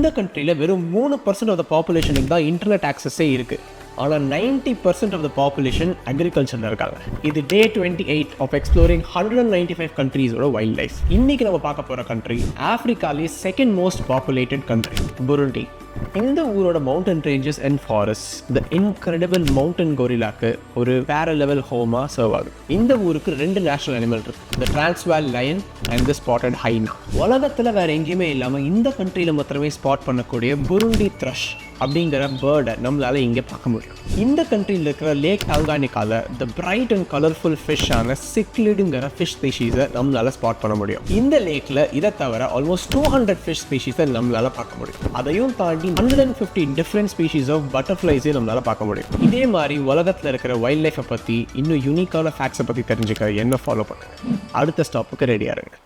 இந்த கண்ட்ரியில் வெறும் 3% ஆஃப் த பாப்புலேஷனுக்கு தான் இன்டர்நெட் ஆக்சஸே இருக்குது. ஆனால் 90% ஆஃப் த பாப்புலேஷன் அக்ரிகல்ச்சரில் இருக்காங்க. இது டே 28 ஆஃப் எக்ஸ்ப்ளோரிங் 195 கண்ட்ரீஸோட வைல்ட் லைஃப். இன்றைக்கி நம்ம பார்க்க போகிற கண்ட்ரி ஆஃப்ரிக்காலே second most populated country, Burundi. இந்த ஊரோட mountain ranges and forest the incredible mountain கொரில்லாக்கு ஒரு வேற லெவல் ஹோமா சர்வ் ஆகுது. இந்த ஊருக்கு 2 நேஷனல் அனிமல் இருக்கு, the Transvaal lion and the spotted hyena. உலகத்தில் வேற எங்கேயுமே இல்லாமல் இந்த கண்ட்ரியில் மாத்திரமே ஸ்பாட் பண்ணக்கூடிய புருண்டி thrush அப்படிங்கிற பேர்டை நம்மளால இங்கே பார்க்க முடியும். இந்த கண்ட்ரியில் இருக்கிற லேக் டாங்கானிக்கால த பிரைட் அண்ட் கலர்ஃபுல் ஃபிஷ்ஷான சிக்லிடுங்கிற ஃபிஷ் ஸ்பீஷீஸை நம்மளால ஸ்பாட் பண்ண முடியும். இந்த லேக்கில் இதை தவிர ஆல்மோஸ்ட் 200 ஃபிஷ் ஸ்பீஷீஸை நம்மளால பார்க்க முடியும். அதையும் தாண்டி 150 டிஃப்ரெண்ட் ஸ்பீஷீஸ் ஆஃப் பட்டர்ஃப்ளைஸே நம்மளால பார்க்க முடியும். இதே மாதிரி உலகத்தில் இருக்கிற வைல்ட் லைஃப்பை பற்றி இன்னும் யூனிக்கான ஃபேக்ட்ஸை பற்றி தெரிஞ்சுக்க என்ன ஃபாலோ பண்ணுங்க. அடுத்த ஸ்டாப்புக்கு ரெடியாக இருங்க.